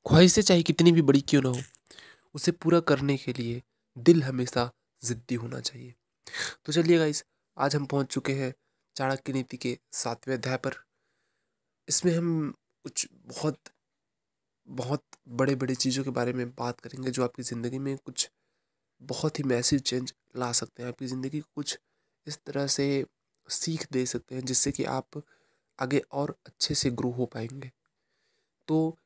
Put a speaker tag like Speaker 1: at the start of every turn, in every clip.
Speaker 1: ख्वाहिशें चाहे कितनी भी बड़ी क्यों ना हो, उसे पूरा करने के लिए दिल हमेशा ज़िद्दी होना चाहिए। तो चलिए गाइस, आज हम पहुंच चुके हैं चाणक्य नीति के 7वें अध्याय पर। इसमें हम कुछ बहुत बहुत बड़े-बड़े चीज़ों के बारे में बात करेंगे जो आपकी ज़िंदगी में कुछ बहुत ही मैसिव चेंज ला सकते हैं। आपकी ज़िंदगी को कुछ इस तरह से सीख दे सकते हैं जिससे कि आप आगे और अच्छे से ग्रो हो पाएँगे। तो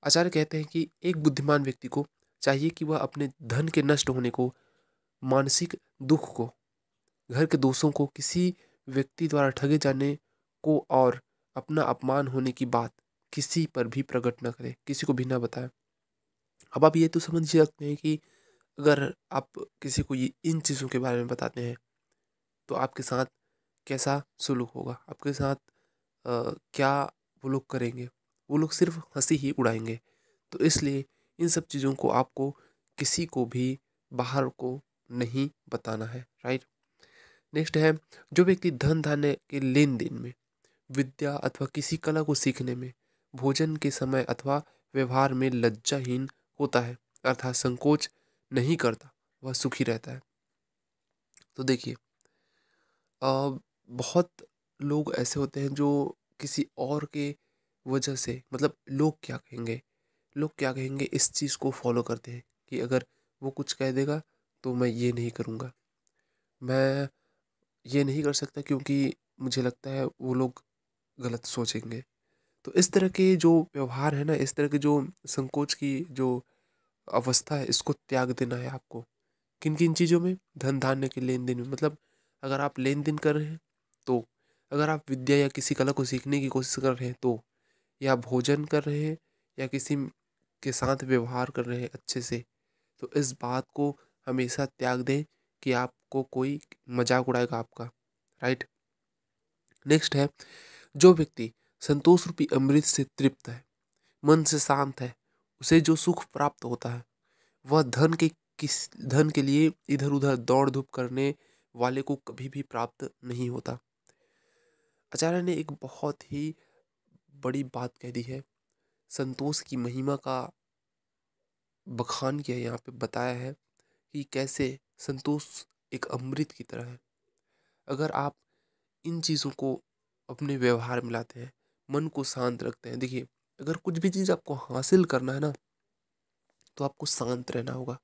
Speaker 1: आचार्य कहते हैं कि एक बुद्धिमान व्यक्ति को चाहिए कि वह अपने धन के नष्ट होने को, मानसिक दुःख को, घर के दोस्तों को, किसी व्यक्ति द्वारा ठगे जाने को और अपना अपमान होने की बात किसी पर भी प्रकट ना करे, किसी को भी ना बताए। अब आप ये तो समझ ही सकते हैं कि अगर आप किसी को ये इन चीज़ों के बारे में बताते हैं, तो आपके साथ कैसा सुलूक होगा? आपके साथ क्या वो लोग करेंगे? वो लोग सिर्फ़ हँसी ही उड़ाएँगे। तो इसलिए इन सब चीज़ों को आपको किसी को भी बाहर को नहीं बताना है, राइट? नेक्स्ट है, जो व्यक्ति धन-धान्य के लेन-देन में, विद्या अथवा किसी कला को सीखने में, भोजन के समय अथवा व्यवहार में लज्जाहीन होता है, अर्थात संकोच नहीं करता, वह सुखी रहता है। तो देखिए, बहुत लोग ऐसे होते हैं जो किसी और के वजह से, मतलब लोग क्या कहेंगे इस चीज़ को फॉलो करते हैं कि अगर वो कुछ कह देगा तो मैं ये नहीं करूँगा, मैं ये नहीं कर सकता क्योंकि मुझे लगता है वो लोग गलत सोचेंगे। तो इस तरह के जो व्यवहार है ना, इस तरह के जो संकोच की जो अवस्था है, इसको त्याग देना है आपको। किन-किन चीज़ों में? धन-धान्य के लेन-देन में, मतलब अगर आप लेन-देन कर रहे हैं, तो। अगर आप विद्या या किसी कला को सीखने की कोशिश कर रहे हैं, तो। या भोजन कर रहे हैं, या किसी के साथ व्यवहार कर रहे हैं अच्छे से, तो इस बात को हमेशा त्याग दें कि आपको कोई मज़ाक उड़ाएगा आपका, राइट? नेक्स्ट है, जो व्यक्ति संतोष रूपी अमृत से तृप्त है, मन से शांत है, उसे जो सुख प्राप्त होता है, वह धन के लिए इधर-उधर दौड़-धूप करने वाले को कभी भी प्राप्त नहीं होता। आचार्य ने एक बहुत ही बड़ी बात कह दी है, संतोष की महिमा का बखान किया है, यहाँ पे बताया है कि कैसे संतोष एक अमृत की तरह है। अगर आप इन चीज़ों को अपने व्यवहार में लाते हैं, मन को शांत रखते हैं, देखिए, अगर कुछ भी चीज़ आपको हासिल करना है ना, तो आपको शांत रहना होगा।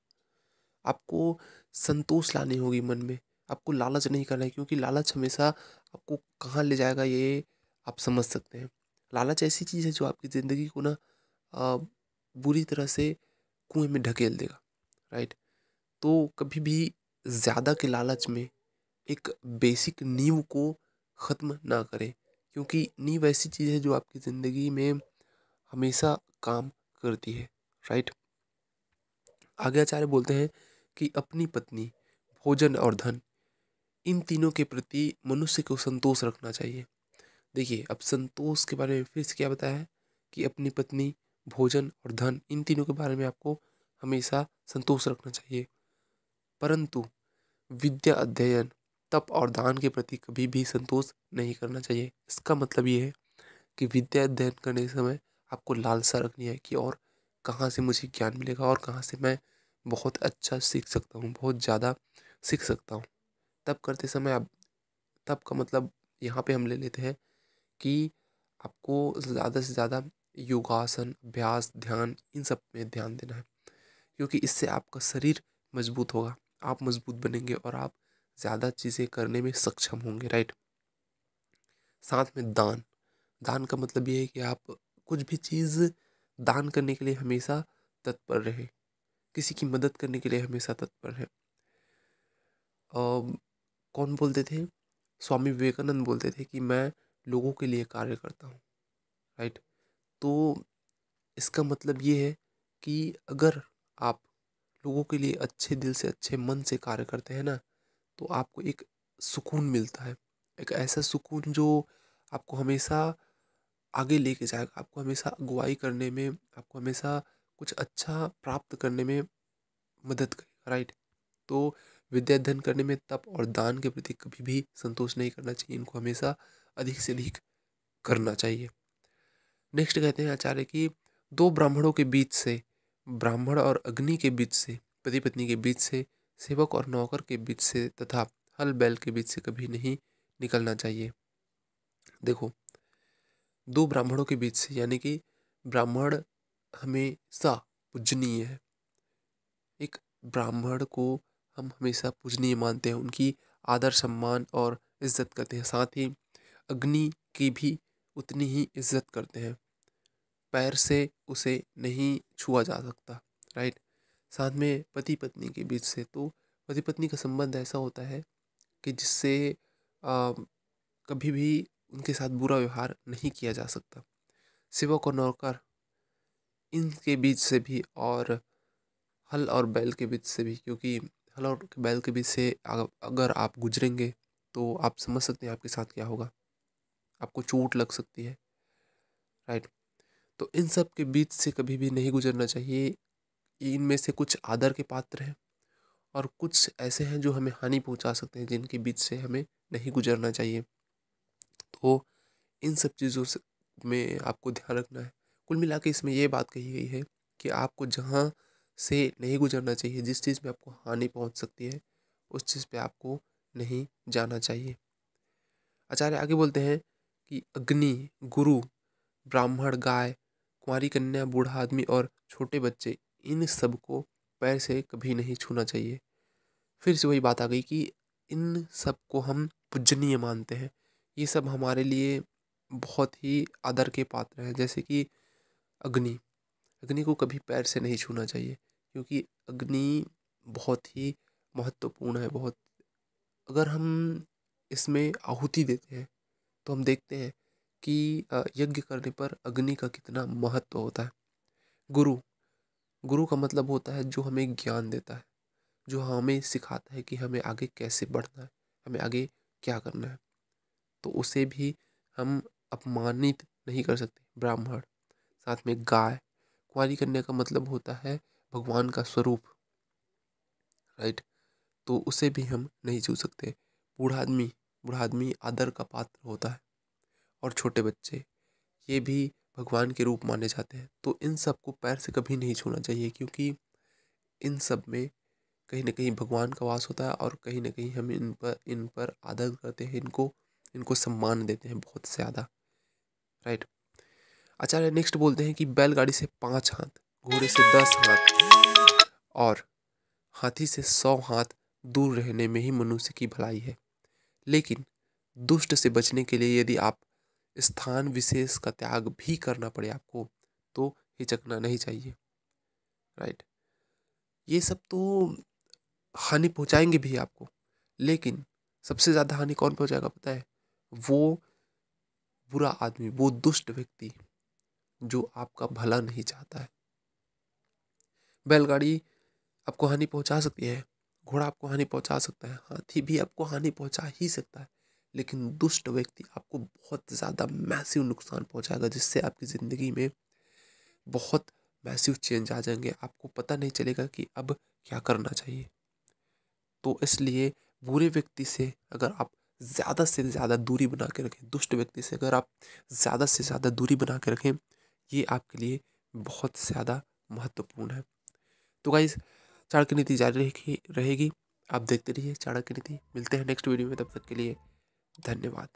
Speaker 1: आपको संतोष लानी होगी मन में, आपको लालच नहीं करना है, क्योंकि लालच हमेशा आपको कहाँ ले जाएगा ये आप समझ सकते हैं। लालच ऐसी चीज़ है जो आपकी ज़िंदगी को ना अ, बुरी तरह से कुएँ में ढकेल देगा, राइट? तो कभी भी ज़्यादा के लालच में एक बेसिक नींव को ख़त्म ना करें, क्योंकि नींव ऐसी चीज़ है जो आपकी ज़िंदगी में हमेशा काम करती है, राइट? आगे आचार्य बोलते हैं कि अपनी पत्नी, भोजन और धन, इन तीनों के प्रति मनुष्य को संतोष रखना चाहिए। देखिए, अब संतोष के बारे में फिर से क्या बताया है कि अपनी पत्नी, भोजन और धन, इन तीनों के बारे में आपको हमेशा संतोष रखना चाहिए। परंतु विद्या अध्ययन, तप और दान के प्रति कभी भी संतोष नहीं करना चाहिए। इसका मतलब ये है कि विद्या अध्ययन करने के समय आपको लालसा रखनी है कि और कहाँ से मुझे ज्ञान मिलेगा और कहाँ से मैं बहुत अच्छा सीख सकता हूँ, बहुत ज़्यादा सीख सकता हूँ। तब करते समय आप, तब का मतलब यहाँ पे हम ले लेते हैं कि आपको ज़्यादा से ज़्यादा योगासन, अभ्यास, ध्यान, इन सब में ध्यान देना है, क्योंकि इससे आपका शरीर मजबूत होगा, आप मजबूत बनेंगे और आप ज़्यादा चीज़ें करने में सक्षम होंगे, राइट? साथ में दान, दान का मतलब ये है कि आप कुछ भी चीज़ दान करने के लिए हमेशा तत्पर रहें, किसी की मदद करने के लिए हमेशा तत्पर रहें। कौन बोलते थे? स्वामी विवेकानंद बोलते थे कि मैं लोगों के लिए कार्य करता हूँ, राइट? तो इसका मतलब ये है कि अगर आप लोगों के लिए अच्छे दिल से, अच्छे मन से कार्य करते हैं ना, तो आपको एक सुकून मिलता है। एक ऐसा सुकून जो आपको हमेशा आगे लेके जाएगा, आपको हमेशा अगुवाई करने में, आपको हमेशा कुछ अच्छा प्राप्त करने में मदद करेगा, राइट? तो विद्या अध्ययन करने में तप और दान के प्रति कभी भी संतोष नहीं करना चाहिए, इनको हमेशा अधिक से अधिक करना चाहिए। नेक्स्ट कहते हैं आचार्य कि दो ब्राह्मणों के बीच से, ब्राह्मण और अग्नि के बीच से, पति पत्नी के बीच से, सेवक और नौकर के बीच से तथा हल बैल के बीच से कभी नहीं निकलना चाहिए। देखो, दो ब्राह्मणों के बीच से यानी कि ब्राह्मण हमेशा पूजनीय है। एक ब्राह्मण को हम हमेशा पूजनीय मानते हैं, उनकी आदर सम्मान और इज्जत करते हैं। साथ ही अग्नि की भी उतनी ही इज्जत करते हैं। पैर से उसे नहीं छुआ जा सकता, राइट। साथ में पति पत्नी के बीच से तो पति पत्नी का संबंध ऐसा होता है कि जिससे आ, कभी भी उनके साथ बुरा व्यवहार नहीं किया जा सकता। सेवक और नौकर, इनके बीच से भी और हल और बैल के बीच से भी, क्योंकि हल और बैल के बीच से अगर आप गुजरेंगे तो आप समझ सकते हैं आपके साथ क्या होगा, आपको चोट लग सकती है, राइट। तो इन सब के बीच से कभी भी नहीं गुजरना चाहिए। इनमें से कुछ आदर के पात्र हैं और कुछ ऐसे हैं जो हमें हानि पहुंचा सकते हैं, जिनके बीच से हमें नहीं गुजरना चाहिए। तो इन सब चीज़ों से में आपको ध्यान रखना है। कुल मिला के इसमें ये बात कही गई है कि आपको जहाँ से नहीं गुजरना चाहिए, जिस चीज़ में आपको हानि पहुंच सकती है, उस चीज़ पे आपको नहीं जाना चाहिए। आचार्य आगे बोलते हैं कि अग्नि, गुरु, ब्राह्मण, गाय, कुंवारी कन्या, बूढ़ा आदमी और छोटे बच्चे, इन सब को पैर से कभी नहीं छूना चाहिए। फिर से वही बात आ गई कि इन सब को हम पूजनीय मानते हैं। ये सब हमारे लिए बहुत ही आदर के पात्र हैं। जैसे कि अग्नि, अग्नि को कभी पैर से नहीं छूना चाहिए, क्योंकि अग्नि बहुत ही महत्वपूर्ण है, बहुत। अगर हम इसमें आहुति देते हैं तो हम देखते हैं कि यज्ञ करने पर अग्नि का कितना महत्व होता है। गुरु, गुरु का मतलब होता है जो हमें ज्ञान देता है, जो हमें सिखाता है कि हमें आगे कैसे बढ़ना है, हमें आगे क्या करना है। तो उसे भी हम अपमानित नहीं कर सकते। ब्राह्मण, साथ में गाय, कुंवारी कन्या का मतलब होता है भगवान का स्वरूप, राइट। तो उसे भी हम नहीं छू सकते। बूढ़ा आदमी, बूढ़ा आदमी आदर का पात्र होता है। और छोटे बच्चे, ये भी भगवान के रूप माने जाते हैं। तो इन सब को पैर से कभी नहीं छूना चाहिए, क्योंकि इन सब में कहीं न कहीं भगवान का वास होता है और कहीं न कहीं हम इन पर आदर करते हैं, इनको इनको सम्मान देते हैं बहुत ज़्यादा, राइट। आचार्य नेक्स्ट बोलते हैं कि बैलगाड़ी से 5 हाथ, घोड़े से 10 हाथ और हाथी से 100 हाथ दूर रहने में ही मनुष्य की भलाई है। लेकिन दुष्ट से बचने के लिए यदि आप स्थान विशेष का त्याग भी करना पड़े आपको, तो हिचकना नहीं चाहिए, राइट। ये सब तो हानि पहुंचाएंगे भी आपको, लेकिन सबसे ज़्यादा हानि कौन पहुंचाएगा पता है? वो बुरा आदमी, वो दुष्ट व्यक्ति जो आपका भला नहीं चाहता है। बैलगाड़ी आपको हानि पहुंचा सकती है, घोड़ा आपको हानि पहुंचा सकता है, हाथी भी आपको हानि पहुंचा ही सकता है, लेकिन दुष्ट व्यक्ति आपको बहुत ज़्यादा मैसिव नुकसान पहुंचाएगा, जिससे आपकी ज़िंदगी में बहुत मैसिव चेंज आ जाएंगे। आपको पता नहीं चलेगा कि अब क्या करना चाहिए। तो इसलिए बुरे व्यक्ति से अगर आप ज़्यादा से ज़्यादा दूरी बना के रखें, दुष्ट व्यक्ति से अगर आप ज़्यादा से ज़्यादा दूरी बना के रखें, ये आपके लिए बहुत ज़्यादा महत्वपूर्ण है। तो गाइस, चाणक्य नीति जारी रहेगी रहेगी। आप देखते रहिए चाणक्य नीति। मिलते हैं नेक्स्ट वीडियो में, तब तक के लिए धन्यवाद।